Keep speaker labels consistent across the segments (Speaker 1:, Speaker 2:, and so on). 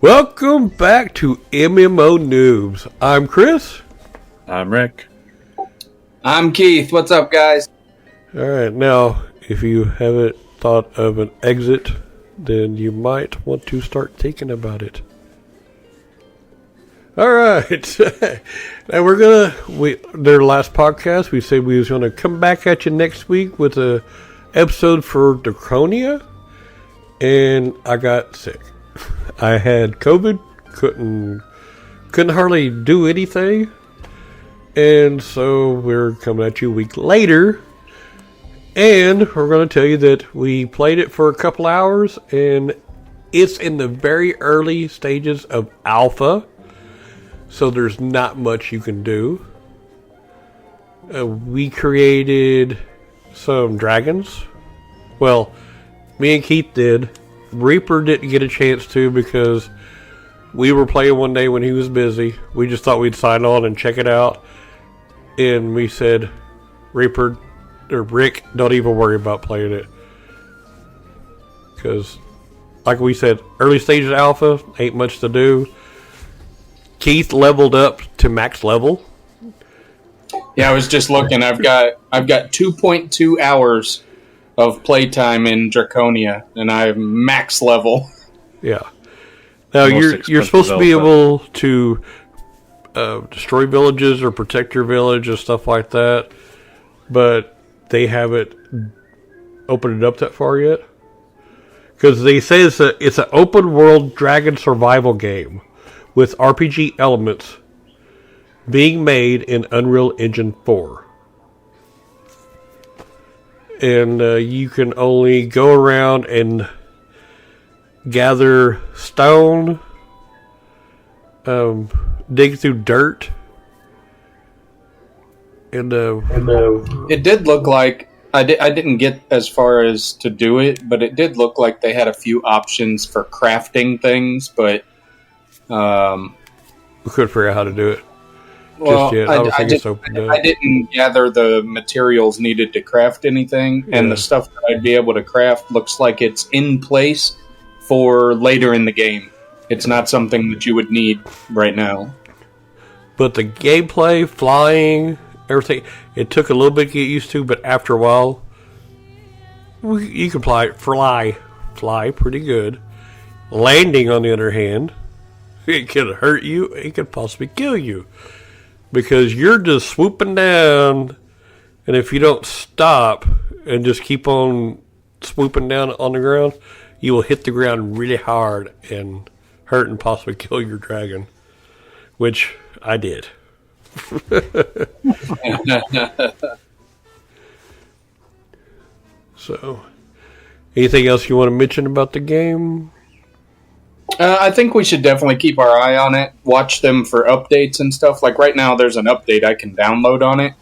Speaker 1: Welcome back to MMO Noobs. I'm Chris.
Speaker 2: I'm Rick.
Speaker 3: I'm Keith. What's up, guys?
Speaker 1: Alright, now, if you haven't thought of an exit, then you might want to start thinking about it. Alright. Now their last podcast, we said we was going to come back at you next week with a episode for Draconia, and I got sick. I had COVID, couldn't hardly do anything, and so we're coming at you a week later, and we're going to tell you that we played it for a couple hours, and it's in the very early stages of alpha, so there's not much you can do. We created some dragons. Well, me and Keith did. Reaper didn't get a chance to because we were playing one day when he was busy. We just thought we'd sign on and check it out. And we said, Reaper, or Rick, don't even worry about playing it. Because, like we said, early stages alpha, ain't much to do. Keith leveled up to max level.
Speaker 3: Yeah, I was just looking. I've got 2.2 hours of playtime in Draconia, and I'm max level.
Speaker 1: Yeah. Now you're supposed to be able to destroy villages or protect your village and stuff like that, but they haven't opened it up that far yet. Because they say it's an open world dragon survival game with RPG elements being made in Unreal Engine 4. And you can only go around and gather stone, dig through dirt, and
Speaker 3: it did look like I didn't get as far as to do it, but it did look like they had a few options for crafting things, but
Speaker 1: we couldn't figure out how to do it.
Speaker 3: Well,
Speaker 1: just yet.
Speaker 3: I didn't gather the materials needed to craft anything, and the stuff that I'd be able to craft looks like it's in place for later in the game. It's not something that you would need right now.
Speaker 1: But the gameplay, flying, everything, it took a little bit to get used to, but after a while, you can fly pretty good. Landing, on the other hand, it can hurt you, it can possibly kill you. Because you're just swooping down, and if you don't stop and just keep on swooping down on the ground, you will hit the ground really hard and hurt and possibly kill your dragon. Which I did. So, anything else you want to mention about the game?
Speaker 3: I think we should definitely keep our eye on it. Watch them for updates and stuff. Like right now, there's an update I can download on it.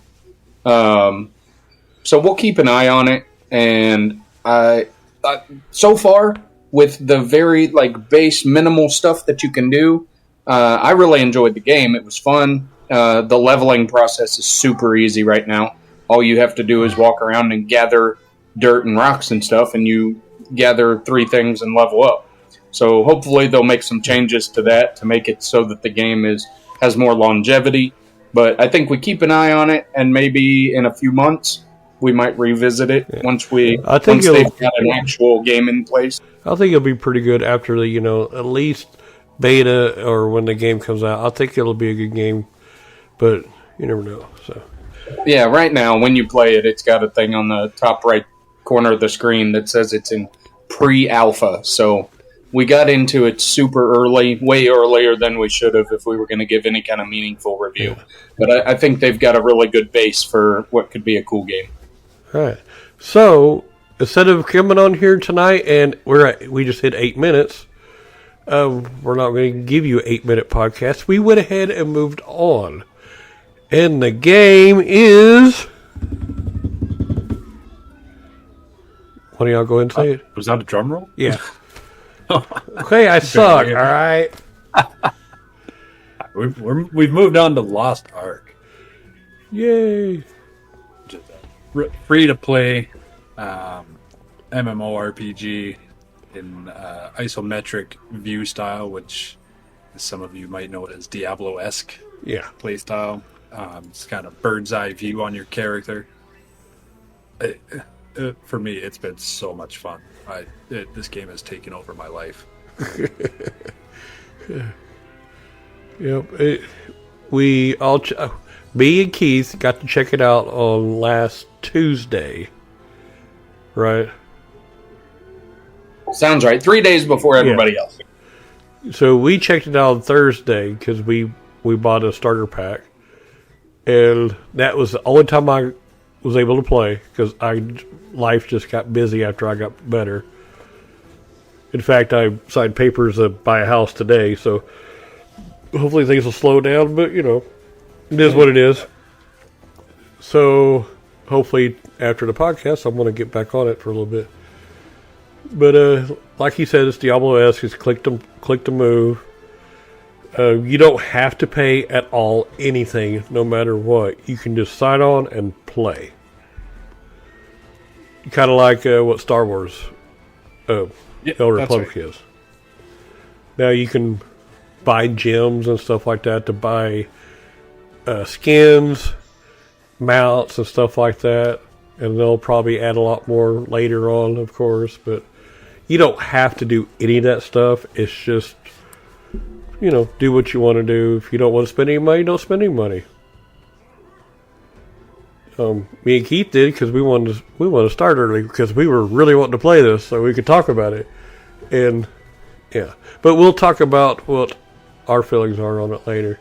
Speaker 3: So we'll keep an eye on it. And so far, with the very base minimal stuff that you can do, I really enjoyed the game. It was fun. The leveling process is super easy right now. All you have to do is walk around and gather dirt and rocks and stuff, and you gather 3 things and level up. So hopefully they'll make some changes to that to make it so that the game has more longevity. But I think we keep an eye on it, and maybe in a few months we might revisit it once they've got an actual game in place.
Speaker 1: I think it'll be pretty good after the at least beta or when the game comes out. I think it'll be a good game, but you never know. So
Speaker 3: yeah, right now when you play it, it's got a thing on the top right corner of the screen that says it's in pre-alpha. So we got into it super early, way earlier than we should have if we were going to give any kind of meaningful review. Yeah. But I think they've got a really good base for what could be a cool game.
Speaker 1: All right. So, instead of coming on here tonight and we just hit 8 minutes, we're not going to give you an 8-minute podcast. We went ahead and moved on. And the game is... Why don't y'all go ahead and say it?
Speaker 2: Was that a drum roll?
Speaker 1: Yeah. Okay, I suck, alright?
Speaker 2: We've moved on to Lost Ark.
Speaker 1: Yay!
Speaker 2: Free to play MMORPG in isometric view style, which some of you might know it as Diablo-esque
Speaker 1: Yeah.
Speaker 2: play style. It's kind of bird's eye view on your character. For me, it's been so much fun. This game has taken over my life.
Speaker 1: Yep. We all, me and Keith got to check it out on last Tuesday. Right.
Speaker 3: Sounds right. 3 days before everybody else.
Speaker 1: So we checked it out on Thursday because we bought a starter pack, and that was the only time I was able to play because life just got busy after I got better. In fact, I signed papers to buy a house today, so hopefully things will slow down. But it is what it is. So hopefully after the podcast, I'm going to get back on it for a little bit. But like he said, it's Diablo-esque. It's click to move. You don't have to pay at all anything, no matter what. You can just sign on and play. Kind of like what Star Wars Old Republic is. Now you can buy gems and stuff like that to buy skins, mounts, and stuff like that. And they'll probably add a lot more later on, of course. But you don't have to do any of that stuff. It's just, do what you want to do. If you don't want to spend any money, don't spend any money. Me and Keith did because we wanted to start early because we were really wanting to play this so we could talk about it. And yeah, but we'll talk about what our feelings are on it later.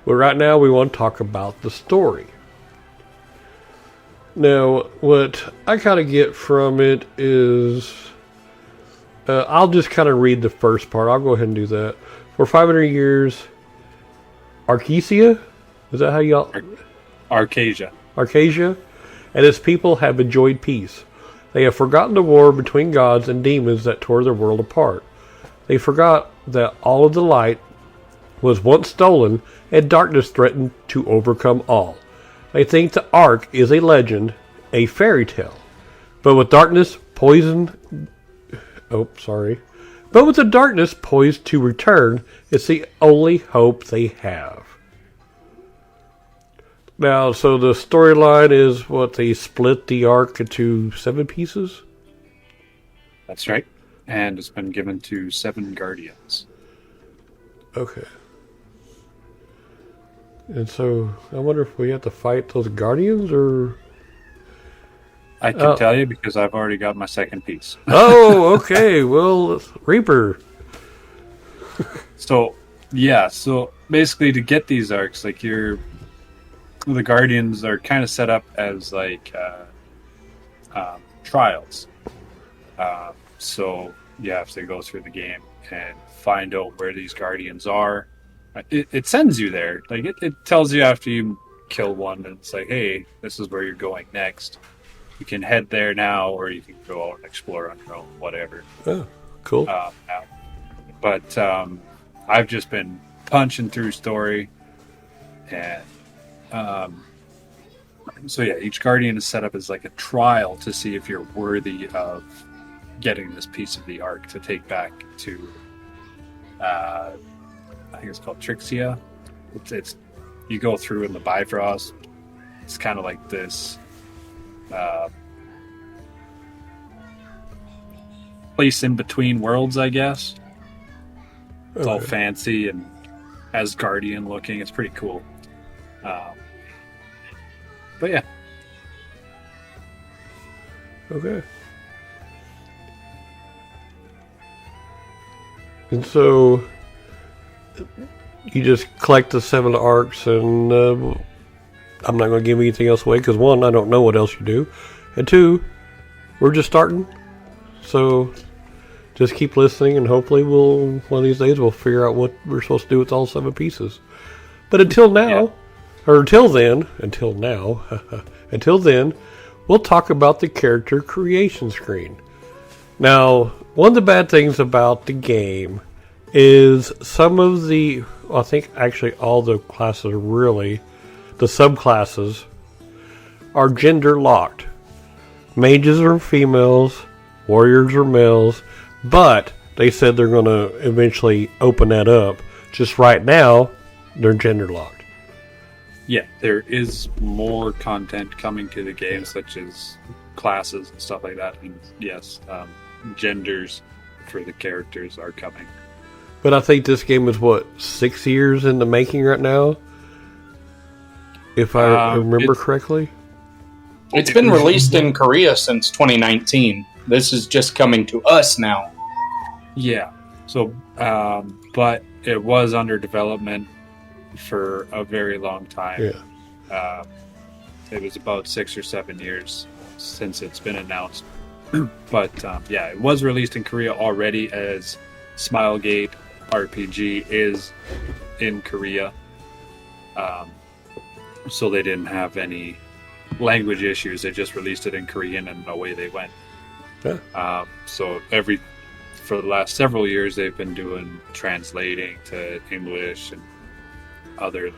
Speaker 1: But right now we want to talk about the story. Now, what I kind of get from it is, I'll just kind of read the first part. I'll go ahead and do that. For 500 years, Arcesia, is that how y'all?
Speaker 2: Arcasia,
Speaker 1: and its people have enjoyed peace. They have forgotten the war between gods and demons that tore their world apart. They forgot that all of the light was once stolen and darkness threatened to overcome all. They think the Ark is a legend, a fairy tale. But with darkness poised to return, it's the only hope they have. Now, so the storyline is what they split the Ark into 7 pieces?
Speaker 2: that's right. And it's been given to 7 guardians.
Speaker 1: Okay. And so, I wonder if we have to fight those guardians, or...
Speaker 2: I can tell you because I've already got my second piece.
Speaker 1: Oh, okay. Well, Reaper.
Speaker 2: So basically to get these arcs, like the guardians are kind of set up as like trials. So you have to go through the game and find out where these guardians are. It sends you there. Like it tells you after you kill one, and it's like, hey, this is where you're going next. You can head there now, or you can go out and explore on your own, whatever.
Speaker 1: Oh, cool.
Speaker 2: But I've just been punching through story, and so yeah, each guardian is set up as like a trial to see if you're worthy of getting this piece of the Ark to take back to, I think it's called Trixia. It's you go through in the Bifrost. It's kind of like this place in between worlds, I guess. It's all fancy and Asgardian looking. It's pretty cool. But yeah.
Speaker 1: Okay. And so you just collect the 7 arcs, and I'm not going to give anything else away because 1, I don't know what else you do, and 2, we're just starting. So just keep listening, and hopefully one of these days we'll figure out what we're supposed to do with all 7 pieces. But until now, until then, we'll talk about the character creation screen. Now, one of the bad things about the game is some of the, I think actually all the classes really, the subclasses, are gender locked. Mages are females, warriors are males, But they said they're going to eventually open that up. Just right now, they're gender locked.
Speaker 2: Yeah, there is more content coming to the game, such as classes and stuff like that. And yes, genders for the characters are coming.
Speaker 1: But I think this game is, 6 years in the making right now? If I remember correctly?
Speaker 3: It's been released in Korea since 2019. This is just coming to us now.
Speaker 2: Yeah. So, but it was under development for a very long time.
Speaker 1: Yeah.
Speaker 2: It was about 6 or 7 years since it's been announced. But yeah, it was released in Korea already, as Smilegate RPG is in Korea. So they didn't have any language issues. They just released it in Korean and away they went.
Speaker 1: Yeah.
Speaker 2: So for the last several years, they've been doing translating to English and other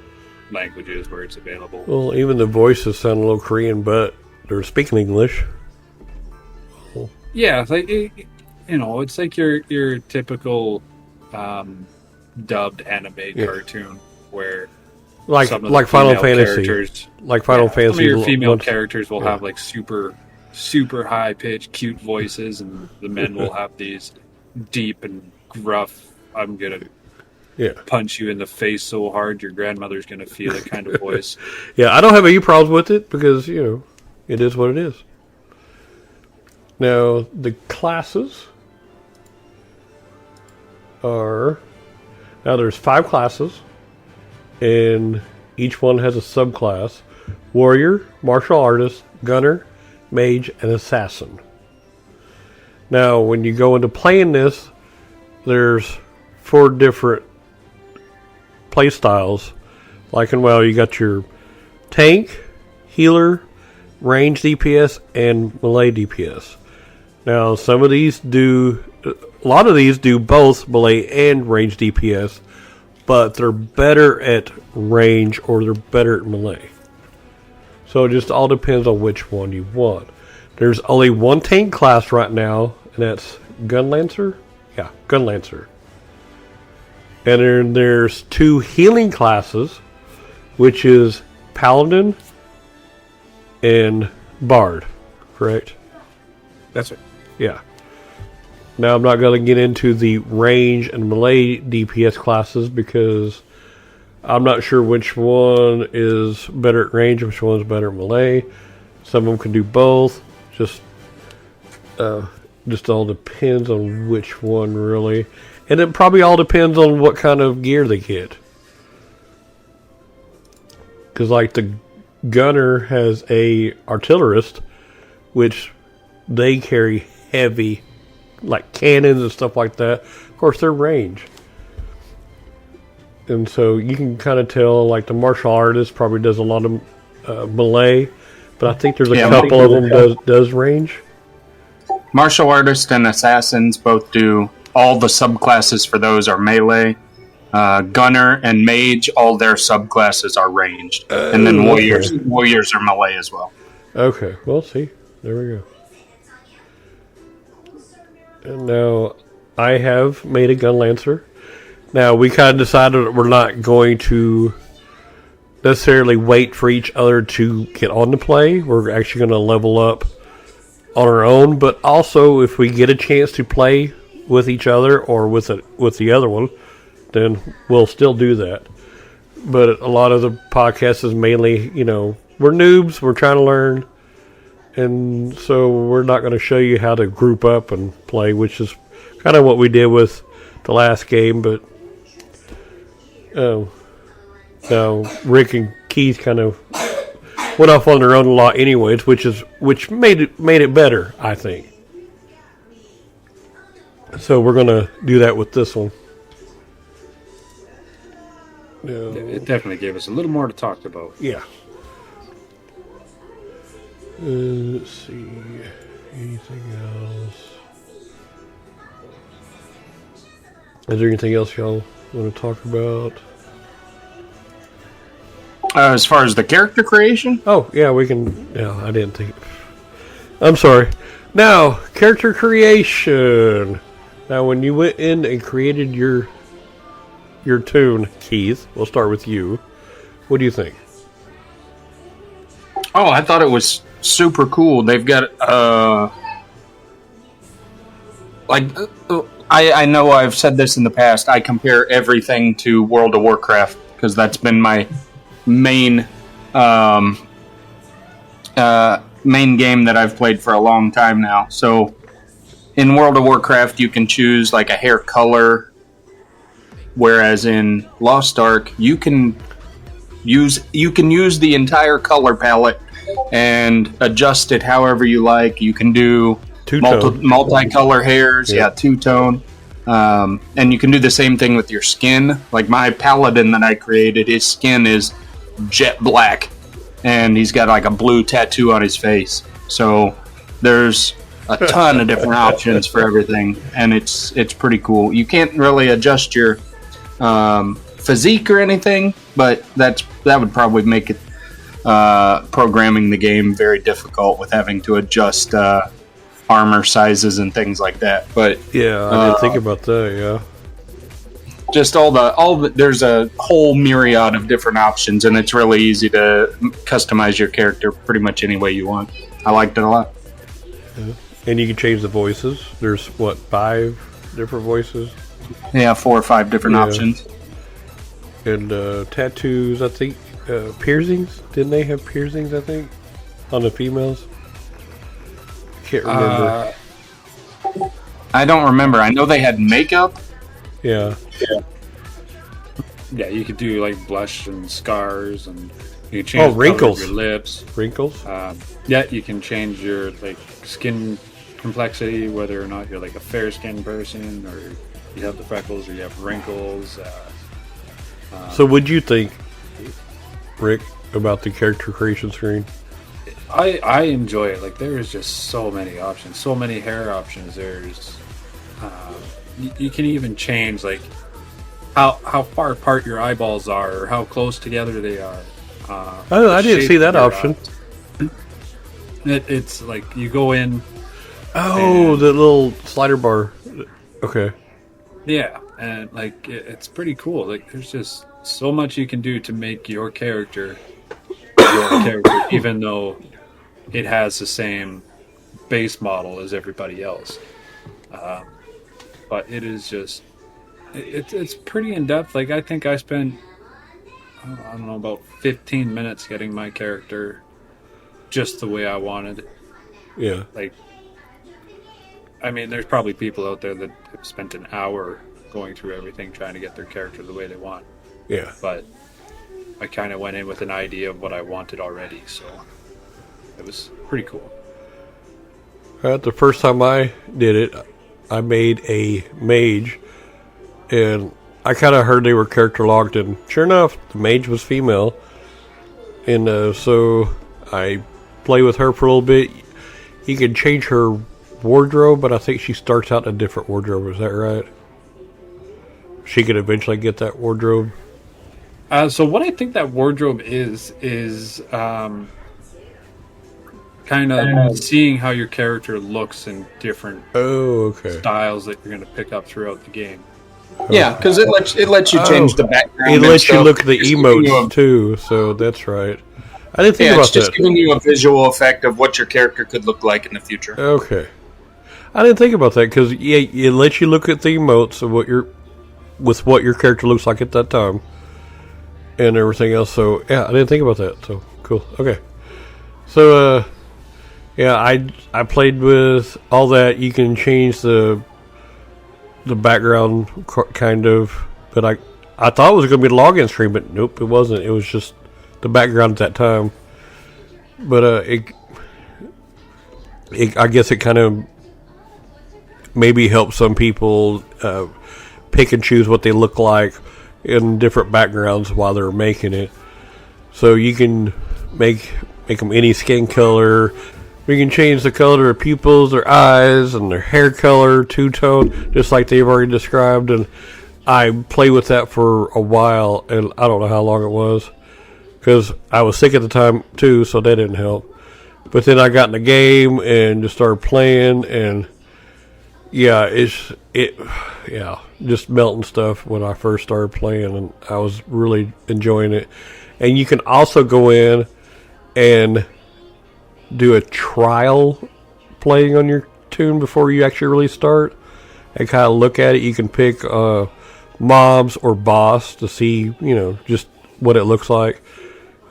Speaker 2: languages where it's available.
Speaker 1: Well, even the voices sound a little Korean, but they're speaking English.
Speaker 2: Yeah, it's like it's like your typical dubbed anime cartoon where
Speaker 1: like Final Fantasy, like Final Fantasy.
Speaker 2: Some of your female characters will have like super high pitched, cute voices, and the men will have these deep and gruff. I'm gonna punch you in the face so hard your grandmother's gonna feel it kind of voice.
Speaker 1: Yeah, I don't have any problems with it because it is what it is. Now the classes are there's 5 classes, and each one has a subclass: warrior, martial artist, gunner, mage, and assassin. Now, when you go into playing this, there's 4 different play styles. You got your tank, healer, range DPS, and melee DPS. Now, a lot of these do both melee and range DPS, but they're better at range or they're better at melee. So it just all depends on which one you want. There's only one tank class right now, and that's Gunlancer. Yeah, Gunlancer. And then there's 2 healing classes, which is Paladin and Bard, correct?
Speaker 2: That's it.
Speaker 1: Yeah. Now, I'm not going to get into the range and melee DPS classes because I'm not sure which one is better at range, which one's better at melee. Some of them can do both. Just all depends on which one, really. And it probably all depends on what kind of gear they get. Because, the gunner has a artillerist, which they carry heavy, cannons and stuff like that. Of course, they're range. And so you can kind of tell, the martial artist probably does a lot of melee, but I think there's a couple of them does range.
Speaker 3: Martial artist and assassins both do. All the subclasses for those are melee. Gunner and mage, all their subclasses are ranged. And then warriors are melee as well.
Speaker 1: Okay, well, see. There we go. And now, I have made a Gunlancer. Now, we kind of decided that we're not going to necessarily wait for each other to get on to play. We're actually going to level up on our own. But also, if we get a chance to play with each other or with the other one, then we'll still do that. But a lot of the podcast is mainly, we're noobs, we're trying to learn. And so we're not going to show you how to group up and play, which is kind of what we did with the last game. But now Rick and Keith kind of went off on their own a lot, anyways, which made it better, I think. So we're going to do that with this one.
Speaker 2: It definitely gave us a little more to talk about.
Speaker 1: Yeah. Let's see. Anything else? Is there anything else y'all want to talk about?
Speaker 3: As far as the character creation?
Speaker 1: Oh, yeah, we can... Yeah, I didn't think... I'm sorry. Now, character creation. Now, when you went in and created your tune, Keith, we'll start with you. What do you think?
Speaker 3: Oh, I thought it was super cool. They've got I know I've said this in the past. I compare everything to World of Warcraft because that's been my main main game that I've played for a long time now. So in World of Warcraft, you can choose like a hair color, whereas in Lost Ark, you can use the entire color palette and adjust it however you like. You can do multicolor hairs, two-tone. And you can do the same thing with your skin. Like my paladin that I created, his skin is jet black, and he's got like a blue tattoo on his face. So there's a ton of different options for everything, and it's pretty cool. You can't really adjust your physique or anything, but that would probably make it programming the game very difficult with having to adjust armor sizes and things like that. But
Speaker 1: yeah, I didn't think about that. Yeah,
Speaker 3: just all the there's a whole myriad of different options, and it's really easy to customize your character pretty much any way you want. I liked it a lot.
Speaker 1: Yeah. And you can change the voices. There's 5 different voices?
Speaker 3: Yeah, 4 or 5 different options.
Speaker 1: And tattoos, I think. Piercings? Didn't they have piercings, I think? On the females? Can't remember.
Speaker 3: I don't remember. I know they had makeup.
Speaker 1: Yeah.
Speaker 2: Yeah, you could do like blush and scars, and you can change
Speaker 1: wrinkles.
Speaker 2: The color of your lips.
Speaker 1: Wrinkles?
Speaker 2: Yeah, you can change your like skin complexity, whether or not you're like a fair-skinned person, or you have the freckles, or you have wrinkles.
Speaker 1: So what'd you think, Rick, about the character creation screen?
Speaker 2: I enjoy it. Like, there is just so many options, so many hair options. There's you can even change like how far apart your eyeballs are, or how close together they are.
Speaker 1: I didn't see that option.
Speaker 2: It's like you go in.
Speaker 1: Oh, the little slider bar. Okay.
Speaker 2: Yeah, and like it's pretty cool. Like, there's just so much you can do to make your character even though it has the same base model as everybody else. But it is just it's pretty in depth. Like, I think I spent I don't know, about 15 minutes getting my character just the way I wanted.
Speaker 1: Yeah.
Speaker 2: Like, I mean, there's probably people out there that have spent an hour going through everything trying to get their character the way they want.
Speaker 1: Yeah.
Speaker 2: But I kind of went in with an idea of what I wanted already, so it was pretty cool.
Speaker 1: The first time I did it, I made a mage, and I kind of heard they were character locked, and sure enough, the mage was female. And so I play with her for a little bit. You can change her wardrobe, but I think she starts out in a different wardrobe. Is that right? She could eventually get that wardrobe.
Speaker 2: So what I think that wardrobe is kind of seeing how your character looks in different styles that you're going to pick up throughout the game.
Speaker 3: Yeah, because it lets you change the background.
Speaker 1: It lets you look at the emotes too, so that's right. I didn't think about that.
Speaker 3: It's just giving you a visual effect of what your character could look like in the future.
Speaker 1: Okay. I didn't think about that because it lets you look at the emotes of what your character looks like at that time and everything else. So yeah, I didn't think about that. So cool. Okay. So I played with all that. You can change the background kind of, but I thought it was going to be the login screen, but nope, it wasn't. It was just the background at that time. But I guess it kind of maybe helps some people pick and choose what they look like in different backgrounds while they're making it. So you can make them any skin color. We can change the color of pupils, their eyes, and their hair color, two-tone, just like they've already described. And I played with that for a while, and I don't know how long it was, because I was sick at the time, too, so that didn't help. But then I got in the game and just started playing, and Yeah, just melting stuff when I first started playing, and I was really enjoying it. And you can also go in and do a trial playing on your tune before you actually really start, and kind of look at it. You can pick mobs or boss to see, just what it looks like,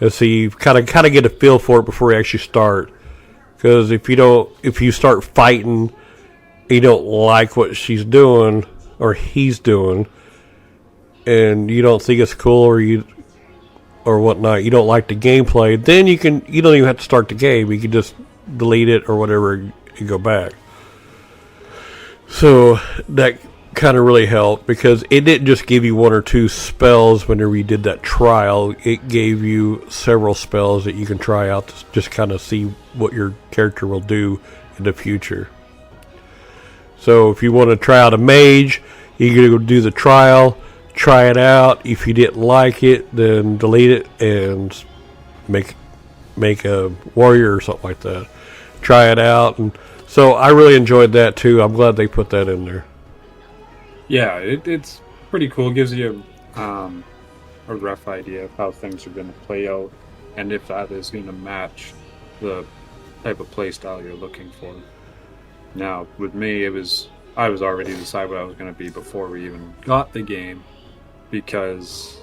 Speaker 1: and see kind of get a feel for it before you actually start. Because if you start fighting, you don't like what she's doing or he's doing, and you don't think it's cool, or whatnot, you don't like the gameplay, then you don't even have to start the game. You can just delete it or whatever and go back. So that kind of really helped, because it didn't just give you one or two spells whenever you did that trial. It gave you several spells that you can try out to just kind of see what your character will do in the future. So if you want to try out a mage, you can go do the trial, try it out. If you didn't like it, then delete it and make a warrior or something like that. Try it out. And so I really enjoyed that too. I'm glad they put that in there.
Speaker 2: Yeah, it's pretty cool. It gives you a rough idea of how things are going to play out, and if that is going to match the type of play style you're looking for. Now, with me, I was already decided what I was going to be before we even got the game, because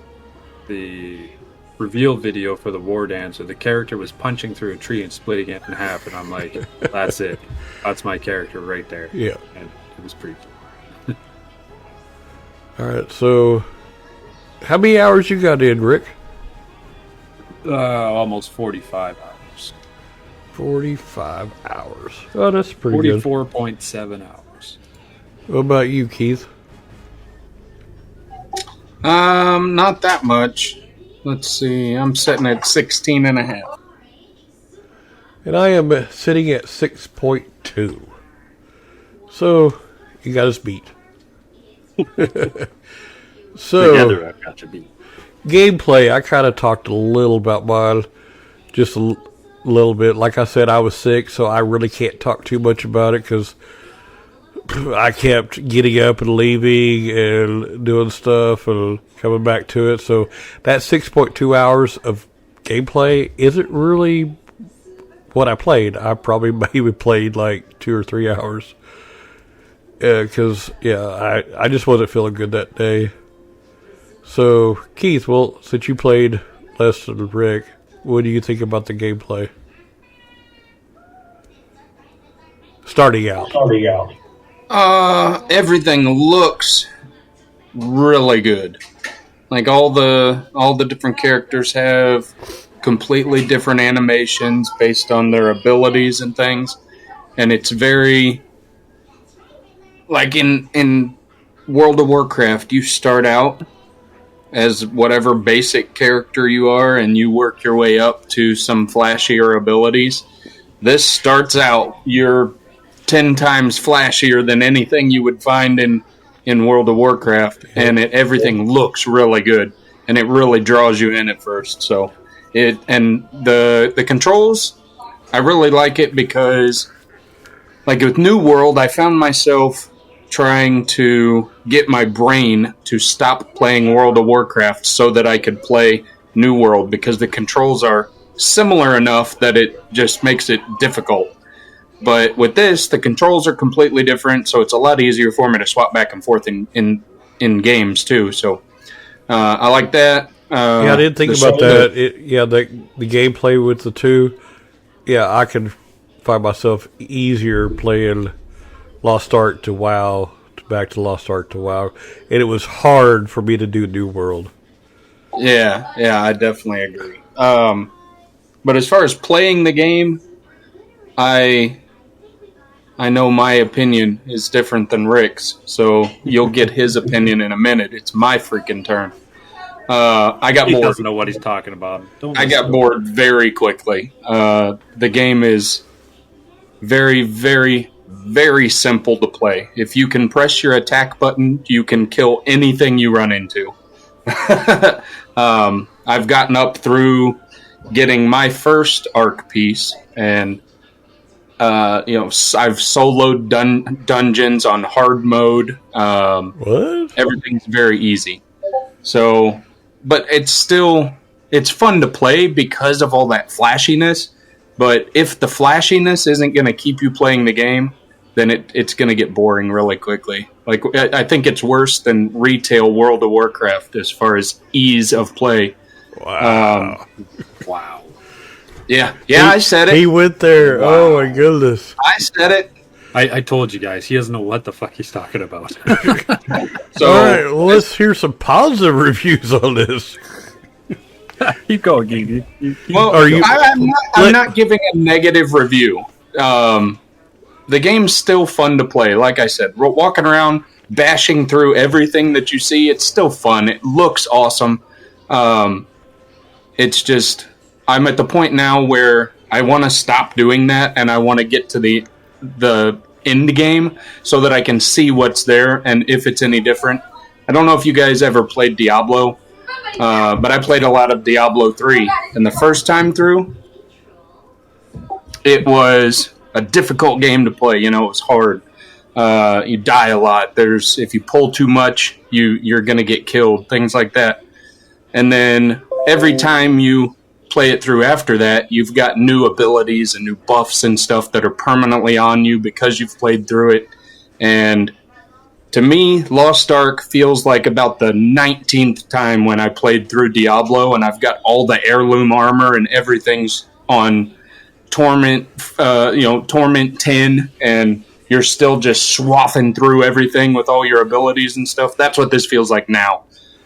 Speaker 2: the reveal video for the War Dancer, the character was punching through a tree and splitting it in half, and I'm like, that's it. That's my character right there.
Speaker 1: Yeah.
Speaker 2: And it was pretty cool.
Speaker 1: All right, so how many hours you got in, Rick?
Speaker 2: Almost 45 hours.
Speaker 1: 45 hours. Oh, that's pretty good.
Speaker 2: 44.7 hours.
Speaker 1: What about you, Keith?
Speaker 3: Not that much. Let's see. I'm sitting at 16 and a half.
Speaker 1: And I am sitting at 6.2. So, you got us beat. So,
Speaker 2: Together, I've got you beat.
Speaker 1: Gameplay, I kind of talked a little about mine. Just a little bit. Like I said, I was sick, so I really can't talk too much about it, because I kept getting up and leaving and doing stuff and coming back to it. So that 6.2 hours of gameplay isn't really what I played. I probably maybe played like 2 or 3 hours. Because, I just wasn't feeling good that day. So, Keith, well, since you played less than Rick, what do you think about the gameplay? Starting out.
Speaker 3: Everything looks really good. Like all the different characters have completely different animations based on their abilities and things, and it's very like in World of Warcraft, you start out as whatever basic character you are, and you work your way up to some flashier abilities. This starts out, you're 10 times flashier than anything you would find in World of Warcraft, and everything looks really good, and it really draws you in at first. So the controls, I really like it, because like with New World, I found myself trying to get my brain to stop playing World of Warcraft so that I could play New World, because the controls are similar enough that it just makes it difficult. But with this, the controls are completely different, so it's a lot easier for me to swap back and forth in games too. So I like that.
Speaker 1: I didn't think about that. The gameplay with the two. Yeah, I could find myself easier playing Lost Ark to WoW, back to Lost Ark to WoW, and it was hard for me to do New World.
Speaker 3: Yeah, I definitely agree. But as far as playing the game, I know my opinion is different than Rick's, so you'll get his opinion in a minute. It's my freaking turn. I got bored.
Speaker 2: He doesn't know what he's talking about.
Speaker 3: I got bored very quickly. The game is very, very, very simple to play. If you can press your attack button, you can kill anything you run into. I've gotten up through getting my first arc piece, and I've soloed dungeons on hard mode.
Speaker 1: What?
Speaker 3: Everything's very easy. So, but it's fun to play because of all that flashiness. But if the flashiness isn't going to keep you playing the game, then it's going to get boring really quickly. Like, I think it's worse than retail World of Warcraft as far as ease of play.
Speaker 1: Wow.
Speaker 2: Wow.
Speaker 3: Yeah, I said it.
Speaker 1: He went there.
Speaker 3: Wow.
Speaker 1: Oh my goodness.
Speaker 3: I said it.
Speaker 2: I told you guys, he doesn't know what the fuck he's talking about.
Speaker 3: So,
Speaker 1: All right, well, let's hear some positive reviews on this.
Speaker 2: Keep going, Geek.
Speaker 3: well,
Speaker 1: Are you-
Speaker 3: I'm not giving a negative review. The game's still fun to play. Like I said, walking around, bashing through everything that you see, it's still fun. It looks awesome. It's just, I'm at the point now where I want to stop doing that, and I want to get to the end game so that I can see what's there and if it's any different. I don't know if you guys ever played Diablo, but I played a lot of Diablo 3, and the first time through, it was a difficult game to play. It was hard. You die a lot. If you pull too much, you're going to get killed, things like that. And then every time you play it through after that, you've got new abilities and new buffs and stuff that are permanently on you because you've played through it. And to me, Lost Ark feels like about the 19th time when I played through Diablo, and I've got all the heirloom armor and everything's on Torment 10, and you're still just swathing through everything with all your abilities and stuff. That's what this feels like now.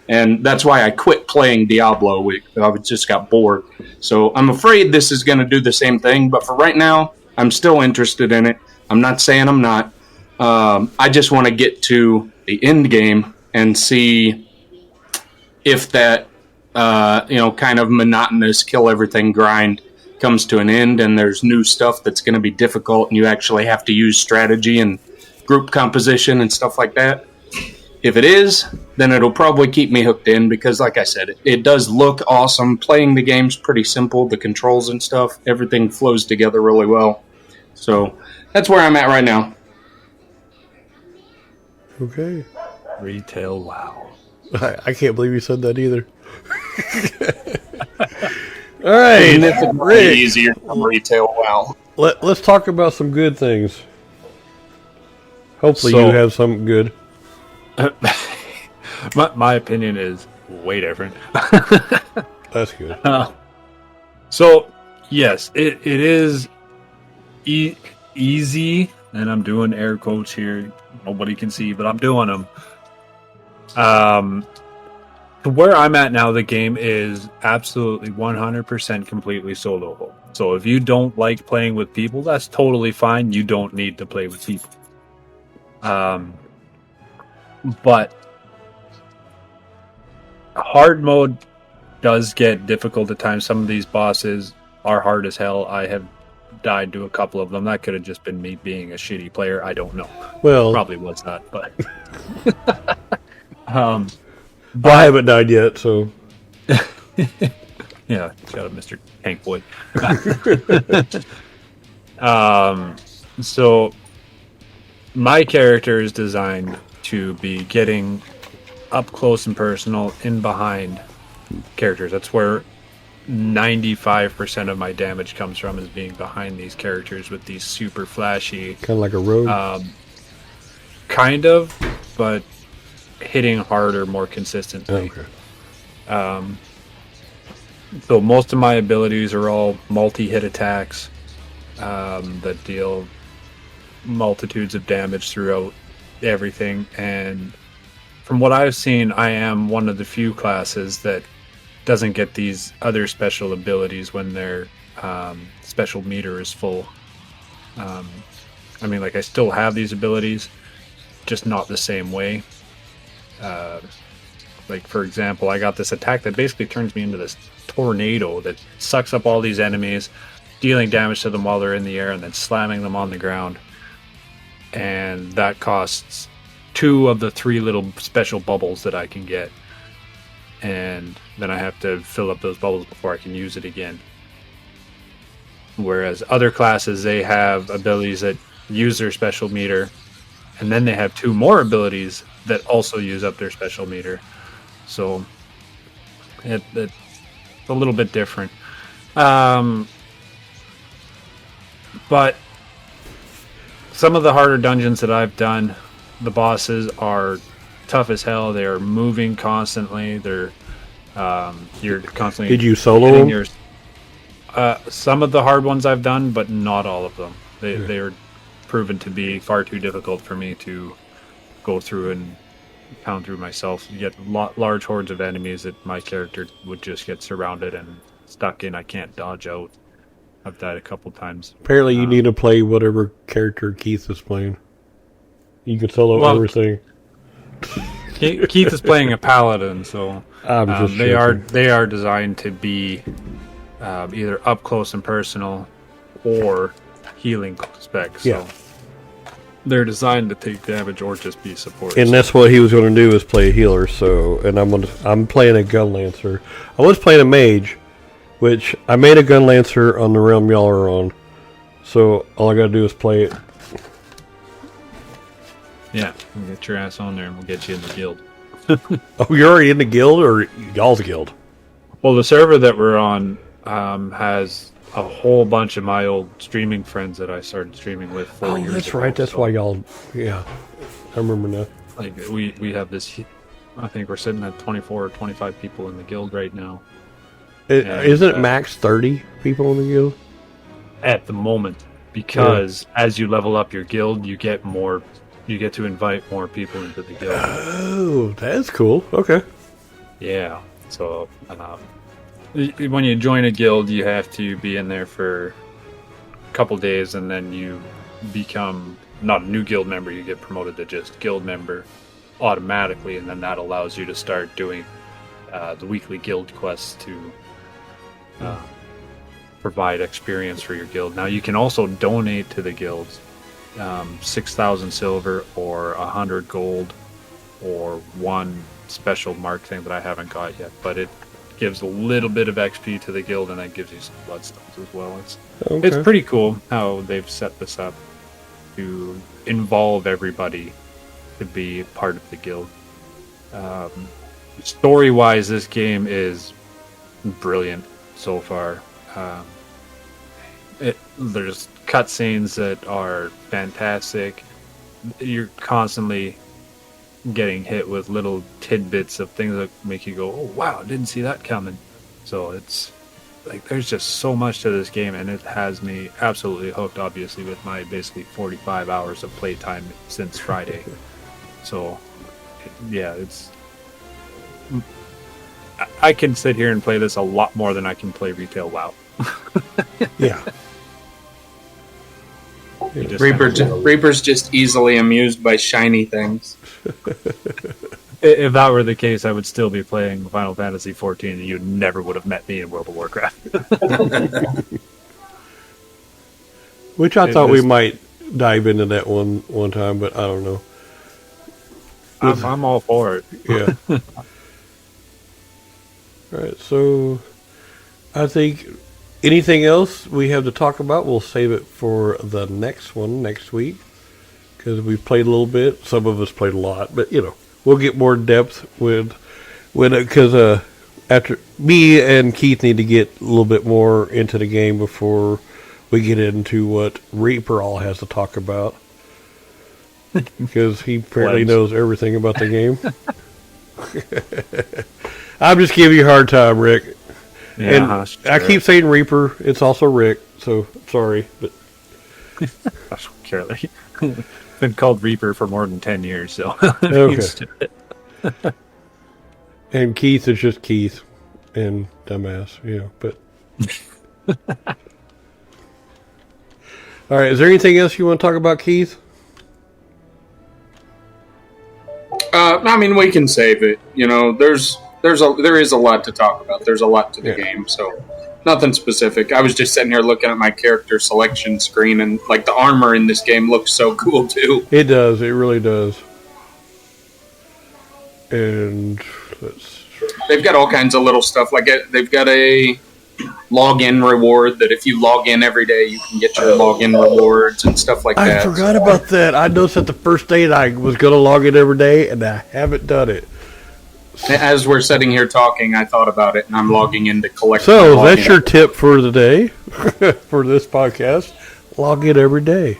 Speaker 3: And that's why I quit playing Diablo. I just got bored. So I'm afraid this is going to do the same thing. But for right now, I'm still interested in it. I'm not saying I'm not. I just want to get to the end game and see if that, kind of monotonous kill everything grind comes to an end and there's new stuff that's going to be difficult and you actually have to use strategy and group composition and stuff like that. If it is, then it'll probably keep me hooked in because, like I said, it does look awesome. Playing the game's pretty simple. The controls and stuff, everything flows together really well. So that's where I'm at right now.
Speaker 1: Okay.
Speaker 2: Retail wow.
Speaker 1: I can't believe you said that either. All right,
Speaker 3: Significantly
Speaker 1: Rick,
Speaker 3: easier from retail wow.
Speaker 1: let's talk about some good things. Hopefully
Speaker 2: So-
Speaker 1: you have something good.
Speaker 2: My opinion is way different.
Speaker 1: That's good.
Speaker 2: So, yes, it is easy, and I'm doing air quotes here. Nobody can see, but I'm doing them. To where I'm at now, the game is absolutely 100% completely soloable. So if you don't like playing with people, that's totally fine. You don't need to play with people. But hard mode does get difficult at times. Some of these bosses are hard as hell. I have died to a couple of them. That could have just been me being a shitty player. I don't know.
Speaker 1: Well,
Speaker 2: Probably was not, but
Speaker 1: I haven't died yet, so
Speaker 2: yeah, shout out Mr. Tank Boy. So my character is designed to be getting up close and personal in behind characters. That's where 95% of my damage comes from, is being behind these characters with these super flashy,
Speaker 1: kind of like a rogue.
Speaker 2: kind of, but hitting harder more consistently.
Speaker 1: Okay.
Speaker 2: So most of my abilities are all multi-hit attacks that deal multitudes of damage throughout everything. And from what I've seen, I am one of the few classes that doesn't get these other special abilities when their special meter is full. I mean, like, I still have these abilities, just not the same way. Like, for example, I got this attack that basically turns me into this tornado that sucks up all these enemies, dealing damage to them while they're in the air and then slamming them on the ground. And that costs 2 of the 3 little special bubbles that I can get. And then I have to fill up those bubbles before I can use it again. Whereas other classes, they have abilities that use their special meter, and then they have 2 more abilities that also use up their special meter. So it's a little bit different. But some of the harder dungeons that I've done, the bosses are tough as hell. They are moving constantly. They're you're constantly.
Speaker 1: Did you solo them?
Speaker 2: Some of the hard ones I've done, but not all of them. They are proven to be far too difficult for me to go through and pound through myself. You get large hordes of enemies that my character would just get surrounded and stuck in. I can't dodge out. I've died a couple times.
Speaker 1: Apparently, you need to play whatever character Keith is playing. You can solo everything.
Speaker 2: Keith is playing a paladin, so they are designed to be either up close and personal or healing specs. So they're designed to take damage or just be support.
Speaker 1: And that's what he was going to do, is play a healer. So, and I'm playing a gun lancer. I was playing a mage, which I made a gun lancer on the realm y'all are on. So all I got to do is play it.
Speaker 2: Yeah, we'll get your ass on there and we'll get you in the guild.
Speaker 1: Oh, you're already in the guild, or y'all's guild?
Speaker 2: Well, the server that we're on has a whole bunch of my old streaming friends that I started streaming with 4 years ago.
Speaker 1: That's right. That's why y'all... Yeah, I remember now.
Speaker 2: Like, we have this... I think we're sitting at 24 or 25 people in the guild right now.
Speaker 1: Isn't it max 30 people in the guild?
Speaker 2: At the moment. Because as you level up your guild, you get more... You get to invite more people into the guild.
Speaker 1: Oh, that's cool. Okay.
Speaker 2: Yeah. So, when you join a guild, you have to be in there for a couple days, and then you become not a new guild member. You get promoted to just guild member automatically, and then that allows you to start doing the weekly guild quests to provide experience for your guild. Now, you can also donate to the guilds. 6,000 silver or 100 gold or one special mark thing that I haven't got yet, but it gives a little bit of XP to the guild, and that gives you some bloodstones as well. It's pretty cool how they've set this up to involve everybody to be part of the guild. Story-wise, this game is brilliant so far. There's cutscenes that are fantastic. You're constantly getting hit with little tidbits of things that make you go, "Oh wow, I didn't see that coming." So it's like there's just so much to this game, and it has me absolutely hooked. Obviously, with my basically 45 hours of playtime since Friday. So yeah, I can sit here and play this a lot more than I can play retail WoW.
Speaker 1: Yeah.
Speaker 3: Reaper's just easily amused by shiny things.
Speaker 2: If that were the case, I would still be playing Final Fantasy XIV, and you never would have met me in World of Warcraft.
Speaker 1: Which I thought we might dive into that one time, but I don't know.
Speaker 2: I'm all for it.
Speaker 1: Yeah. All right, so I think anything else we have to talk about, we'll save it for the next one next week, because we've played a little bit. Some of us played a lot, but we'll get more depth because after me and Keith need to get a little bit more into the game before we get into what Reaper all has to talk about, because he apparently knows everything about the game. I'm just giving you a hard time, Rick. Yeah, and sure. I keep saying Reaper. It's also Rick, so sorry. But
Speaker 2: I don't care. Been called Reaper for more than 10 years, so
Speaker 1: okay. And Keith is just Keith and dumbass, but all right, is there anything else you want to talk about, Keith?
Speaker 3: I mean, we can save it. There is a lot to talk about. There's a lot to the game, so nothing specific. I was just sitting here looking at my character selection screen, and like the armor in this game looks so cool too.
Speaker 1: It does. It really does. And
Speaker 3: they've got all kinds of little stuff. Like they've got a login reward that if you log in every day, you can get your login rewards and stuff like that.
Speaker 1: I forgot about that. I noticed that the first day that I was going to log in every day, and I haven't done it.
Speaker 3: As we're sitting here talking, I thought about it, and I'm logging in to collect.
Speaker 1: So that's your tip for the day, for this podcast. Log in every day.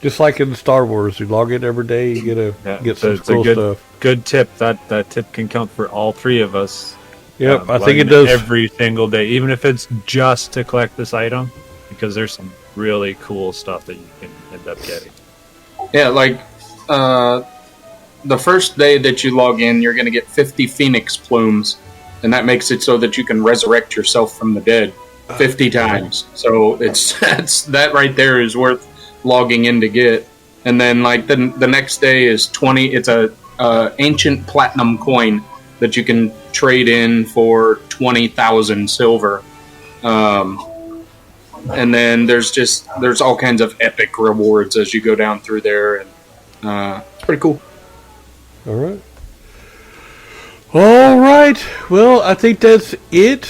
Speaker 1: Just like in Star Wars, you log in every day, you get some cool stuff.
Speaker 4: Good tip. That tip can count for all three of us.
Speaker 1: Yep, I think it does.
Speaker 4: Every single day, even if it's just to collect this item, because there's some really cool stuff that you can end up getting.
Speaker 3: Yeah, like the first day that you log in, you're going to get 50 phoenix plumes, and that makes it so that you can resurrect yourself from the dead 50 times. So that right there is worth logging in to get. And then like the next day is 20. It's a ancient platinum coin that you can trade in for 20,000 silver. And then there's all kinds of epic rewards as you go down through there, and it's pretty cool.
Speaker 1: All right. Well, I think that's it.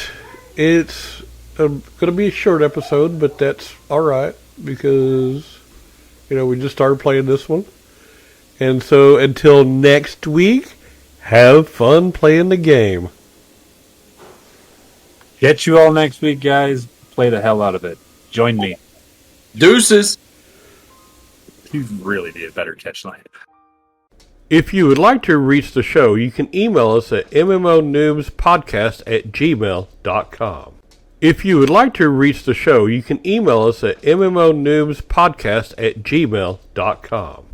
Speaker 1: It's going to be a short episode, but that's all right because we just started playing this one, and so until next week, have fun playing the game.
Speaker 4: Get you all next week, guys. Play the hell out of it. Join me.
Speaker 3: Deuces.
Speaker 4: You really need a better catch line.
Speaker 1: If you would like to reach the show, you can email us at mmonoobspodcast@gmail.com. If you would like to reach the show, you can email us at mmonoobspodcast@gmail.com.